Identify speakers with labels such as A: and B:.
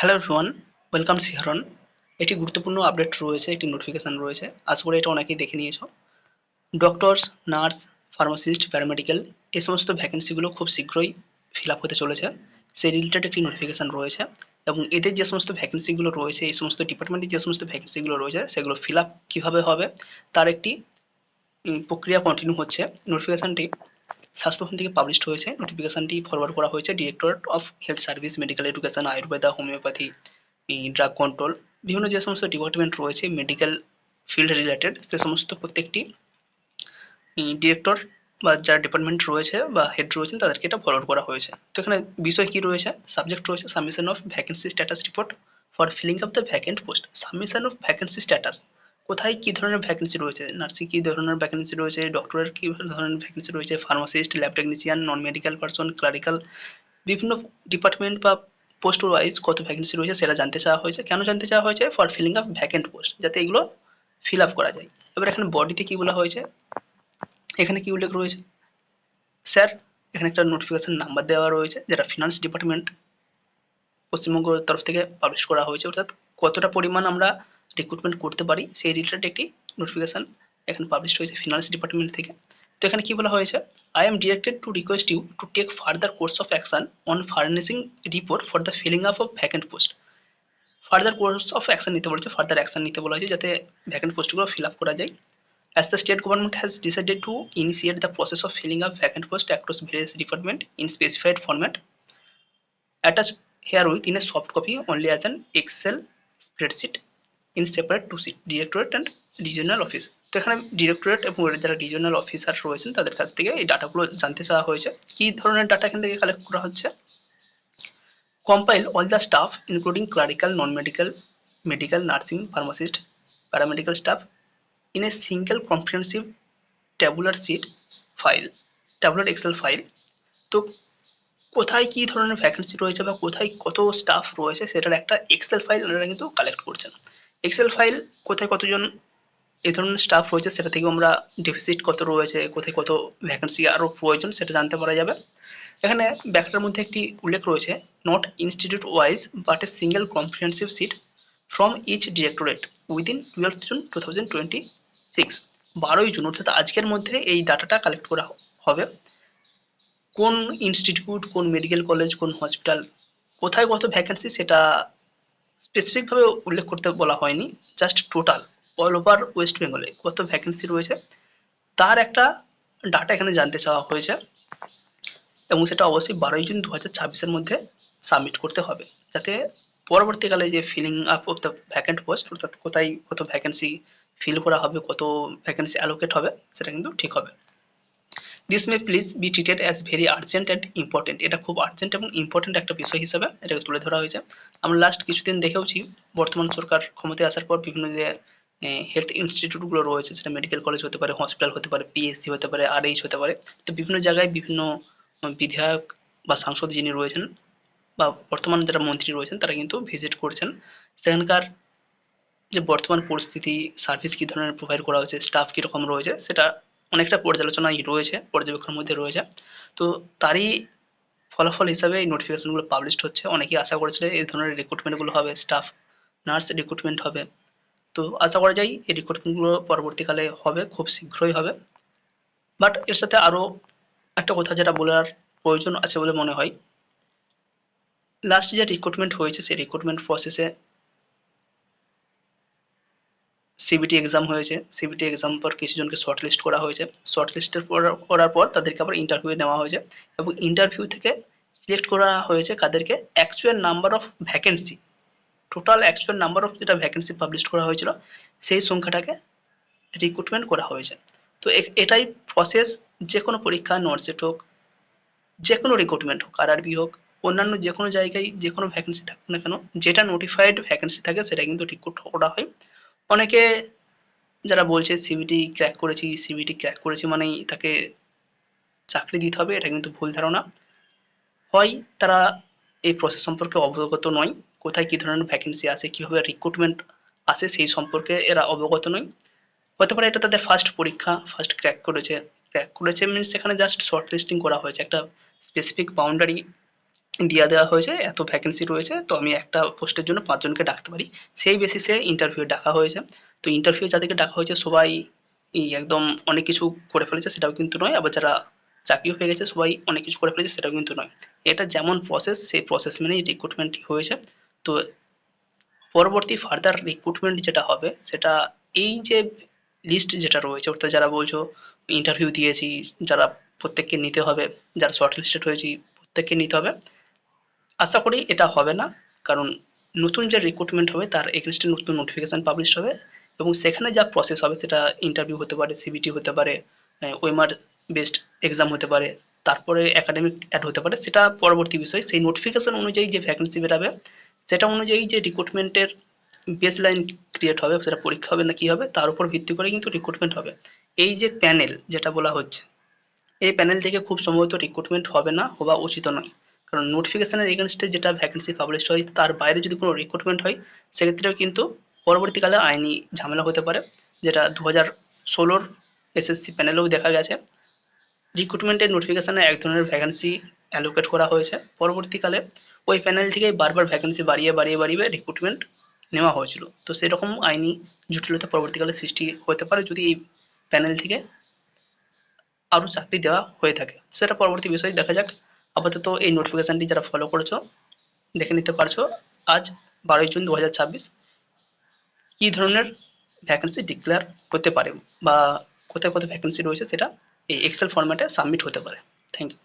A: Hello everyone, welcome শিহরণ। একটি গুরুত্বপূর্ণ আপডেট রয়েছে, একটি নোটিফিকেশন রয়েছে। আশা করি এটা অনেকেই দেখে নিয়েছো। ডক্টরস, নার্স, ফার্মাসিস্ট, প্যারামেডিক্যাল এই সমস্ত ভ্যাকেন্সিগুলো খুব শীঘ্রই ফিল আপ হতে চলেছে। সেই রিলেটেড একটি নোটিফিকেশন রয়েছে এবং এদের যে সমস্ত ভ্যাকেন্সিগুলো রয়েছে, এই সমস্ত ডিপার্টমেন্টের যে সমস্ত ভ্যাকেন্সিগুলো রয়েছে, সেগুলো ফিল আপ কীভাবে হবে তার একটি প্রক্রিয়া কন্টিনিউ হচ্ছে। নোটিফিকেশনটি স্বাস্থ্যভবন থেকে পাবলিশড হয়েছে। নোটিফিকেশনটি ফরওয়ার্ড করা হয়েছে directorate of health service, medical education, Ayurveda, homeopathy, drug control, বিভিন্ন যে সমস্ত ডিপার্টমেন্ট রয়েছে মেডিকেল ফিল্ড রিলেটেড, সে সমস্ত প্রত্যেকটি ডিরেক্টর বা যারা ডিপার্টমেন্ট রয়েছে বা হেড রয়েছেন তাদেরকে এটা ফরওয়ার্ড করা হয়েছে। তো এখানে বিষয় কি রয়েছে, সাবজেক্ট রয়েছে submission of vacancy status report for filling up the vacant post. Submission of vacancy status, কোথায় কী ধরনের ভ্যাকেন্সি রয়েছে, নার্সিং কী ধরনের ভ্যাকেন্সি রয়েছে, ডক্টরের কী ধরনের ভ্যাকেন্সি রয়েছে, pharmacist, lab technician, non medical person, clerical, বিভিন্ন ডিপার্টমেন্ট বা পোস্ট ওয়াইজ কত ভ্যাকেন্সি রয়েছে সেটা জানতে চাওয়া হয়েছে। কেন জানতে চাওয়া হয়েছে? For filling up vacant post, যাতে এগুলো ফিল আপ করা যায়। এবার এখানে বডিতে কী বলা হয়েছে, এখানে কি উল্লেখ রয়েছে, স্যার এখানে একটা নোটিফিকেশন নাম্বার দেওয়া রয়েছে যেটা ফিনান্স ডিপার্টমেন্ট পশ্চিমবঙ্গের তরফ থেকে পাবলিশ করা হয়েছে, অর্থাৎ কতটা পরিমাণ আমরা রিক্রুটমেন্ট করতে পারি সেই রিলেটেড একটি নোটিফিকেশন এখানে পাবলিশ হয়েছে ফিনান্স ডিপার্টমেন্ট থেকে। তো এখানে কি বলা হয়েছে, I am directed to request you to take further course of action on furnishing report for the filling up of vacant post. Further course of action নিতে বলেছে, ফার্দার অ্যাকশন নিতে বলা হয়েছে যাতে ভ্যাকেন্ট পোস্টগুলো ফিল আপ করা যায়। As the state government has decided to initiate the process of filling up vacant posts across various departments in specified format, attached herewith in a soft copy only as an Excel spreadsheet in separate to sheet, Directorate and Regional Office. তো এখানে directorate এবং যারা regional officer রয়েছেন তাদের কাছ থেকে এই ডাটাগুলো জানতে চাওয়া হয়েছে। কী ধরনের ডাটা এখান থেকে কালেক্ট করা হচ্ছে, compile all the staff including clerical, non-medical, medical, nursing, pharmacist, paramedical staff in a single comprehensive tabular sheet file, tabular Excel file. তো কোথায় কী ধরনের ভ্যাকেন্সি রয়েছে বা কোথায় কত স্টাফ রয়েছে সেটার একটা এক্সেল ফাইল ওনারা কিন্তু কালেক্ট করছেন। এক্সেল ফাইল কোথায় কতজন এই ধরনের স্টাফ রয়েছে সেটা থেকেও আমরা ডেফিসিট কত রয়েছে, কোথায় কত ভ্যাকেন্সি আরও প্রয়োজন সেটা জানতে পারা যাবে। এখানে ব্যাখ্যার মধ্যে একটি উল্লেখ রয়েছে, not institute wise but a single comprehensive sheet from each directorate within 12 June 2026। 12ই জুন অর্থাৎ আজকের মধ্যে এই ডাটাটা কালেক্ট করা হবে। কোন ইনস্টিটিউট, কোন মেডিকেল কলেজ, কোন হসপিটাল, কোথায় কত ভ্যাকেন্সি সেটা স্পেসিফিকভাবে উল্লেখ করতে বলা হয়নি, just total all over West বেঙ্গলে কত ভ্যাকেন্সি রয়েছে তার একটা ডাটা এখানে জানতে চাওয়া হয়েছে এবং সেটা অবশ্যই 12ই জুন 2026-এর মধ্যে সাবমিট করতে হবে, যাতে পরবর্তীকালে যে feeling up of the vacant post অর্থাৎ কোথায় কত ভ্যাকেন্সি ফিল করা হবে, কত ভ্যাকেন্সি অ্যালোকেট হবে সেটা কিন্তু ঠিক হবে। This may please be treated as very urgent and important. এটা খুব আর্জেন্ট এবং ইম্পর্টেন্ট একটা বিষয় হিসাবে এটাকে তুলে ধরা হয়েছে। আমরা লাস্ট কিছুদিন দেখেওছি বর্তমান সরকার ক্ষমতায় আসার পর বিভিন্ন যে হেলথ ইনস্টিটিউটগুলো রয়েছে, সেটা মেডিকেল কলেজ হতে পারে, হসপিটাল হতে পারে, পিএইচসি হতে পারে, আরএইচ হতে পারে। তো বিভিন্ন জায়গায় বিভিন্ন বিধায়ক বা সাংসদ যিনি রয়েছেন বা বর্তমান যারা মন্ত্রী রয়েছেন তারা কিন্তু ভিজিট করছেন। সেখানকার যে বর্তমান পরিস্থিতি, সার্ভিস কী ধরনের প্রোভাইড করা হয়েছে, স্টাফ কীরকম রয়েছে সেটা অনেকটা পর্যালোচনায় রয়েছে, পর্যবেক্ষণের মধ্যে রয়েছে। তো তারই ফলাফল হিসাবে এই নোটিফিকেশনগুলো পাবলিশড হচ্ছে। অনেকেই আশা করেছিল এই ধরনের রিক্রুটমেন্টগুলো হবে, স্টাফ নার্স রিক্রুটমেন্ট হবে। তো আশা করা যায় এই রিক্রুটমেন্টগুলো পরবর্তীকালে হবে, খুব শীঘ্রই হবে। বাট এর সাথে আরও একটা কথা যেটা বলার প্রয়োজন আছে বলে মনে হয়, লাস্ট যে রিক্রুটমেন্ট হয়েছে সেই রিক্রুটমেন্ট প্রসেসে সিবিটি এক্সাম হয়েছে। সিবিটি এক্সাম পর কিছুজনকে শর্টলিস্ট করা হয়েছে। শর্টলিস্টের করার পর তাদেরকে আবার ইন্টারভিউ নেওয়া হয়েছে এবং ইন্টারভিউ থেকে সিলেক্ট করা হয়েছে কাদেরকে, actual number of vacancy, total actual number of যেটা ভ্যাকেন্সি পাবলিশ করা হয়েছিল সেই সংখ্যাটাকে রিক্রুটমেন্ট করা হয়েছে। তো এটাই প্রসেস, যে কোনো পরীক্ষা, নটসেট হোক, যে কোনো রিক্রুটমেন্ট হোক, আরআরবি হোক, অন্যান্য যে কোনো জায়গায় যে কোনো ভ্যাকেন্সি থাকুক না কেন, যেটা নোটিফাইড ভ্যাকেন্সি থাকে সেটা কিন্তু রিক্রুট করা হয়। অনেকে যারা বলছে সিবিটি ক্র্যাক করেছি, সিবিটি ক্র্যাক করেছি মানেই তাকে চাকরি দিতে হবে, এটা কিন্তু ভুল ধারণা। হয় তারা এই প্রসেস সম্পর্কে অবগত নয়, কোথায় কী ধরনের ভ্যাকেন্সি আসে, কীভাবে রিক্রুটমেন্ট আসে সেই সম্পর্কে এরা অবগত নয়। হতে পারে এটা তাদের ফার্স্ট পরীক্ষা, ফার্স্ট ক্র্যাক করেছে। ক্র্যাক করেছে মিনস এখানে জাস্ট শর্ট লিস্টিং করা হয়েছে, একটা স্পেসিফিক বাউন্ডারি দিয়ে দেওয়া হয়েছে এত ভ্যাকেন্সি রয়েছে, তো আমি একটা পোস্টের জন্য 5 জনকে ডাকতে পারি। সেই বেসিসে ইন্টারভিউ ডাকা হয়েছে। তো ইন্টারভিউ যাদেরকে ডাকা হয়েছে সবাই একদম অনেক কিছু করে ফেলেছে সেটাও কিন্তু নয়। আবার যারা চাকরিও পেয়ে গেছে সবাই অনেক কিছু করে ফেলেছে সেটাও কিন্তু নয়। এটা যেমন প্রসেস সেই প্রসেস মেনেই রিক্রুটমেন্ট হয়েছে। তো পরবর্তী ফার্দার রিক্রুটমেন্ট যেটা হবে সেটা এই যে লিস্ট যেটা রয়েছে অর্থাৎ যারা বলছো ইন্টারভিউ দিয়েছি, যারা প্রত্যেককে নিতে হবে, যারা শর্ট লিস্টেড হয়েছি প্রত্যেককে নিতে হবে, আশা করি এটা হবে না। কারণ নতুন যে রিক্রুটমেন্ট হবে তার এগেনস্টে নতুন নোটিফিকেশন পাবলিশ হবে এবং সেখানে যা প্রসেস হবে সেটা ইন্টারভিউ হতে পারে, সিবিটি হতে পারে, ওয়েমার বেসড এক্সাম হতে পারে, তারপরে একাডেমিক অ্যাড হতে পারে, সেটা পরবর্তী বিষয়। সেই নোটিফিকেশন অনুযায়ী যে ভ্যাকেন্সি বেরাবে সেটা অনুযায়ী যে রিক্রুটমেন্টের বেস লাইন ক্রিয়েট হবে, সেটা পরীক্ষা হবে না কি হবে তার উপর ভিত্তি করে কিন্তু রিক্রুটমেন্ট হবে। এই যে প্যানেল যেটা বলা হচ্ছে, এই প্যানেল থেকে খুব সম্ভবত রিক্রুটমেন্ট হবে না, হওয়া উচিত নয়। কারণ নোটিফিকেশনের এগেনস্টে যেটা ভ্যাকেন্সি পাবলিশ হয় তার বাইরে যদি কোনো রিক্রুটমেন্ট হয় সেক্ষেত্রেও কিন্তু পরবর্তীকালে আইনি ঝামেলা হতে পারে, যেটা 2016 এসএসসি প্যানেলেও দেখা গেছে। রিক্রুটমেন্টের নোটিফিকেশনে এক ধরনের ভ্যাকেন্সি অ্যালোকেট করা হয়েছে, পরবর্তীকালে ওই প্যানেল থেকে বারবার ভ্যাকেন্সি বাড়িয়ে বাড়িয়ে বাড়িয়ে রিক্রুটমেন্ট নেওয়া হয়েছিল। তো সেরকম আইনি জটিলতা পরবর্তীকালে সৃষ্টি হতে পারে যদি এই প্যানেল থেকে আরও চাকরি দেওয়া হয়ে থাকে, সেটা পরবর্তী বিষয় দেখা যাক। আপাতত এই নোটিফিকেশনটি যারা ফলো করেছো দেখে নিতে পারছো আজ 12ই জুন 2026 কী ধরনের ভ্যাকেন্সি ডিক্লেয়ার হতে পারে বা কোথায় কোথায় ভ্যাকেন্সি রয়েছে সেটা এই এক্সেল ফরম্যাটে সাবমিট হতে পারে। Thank you.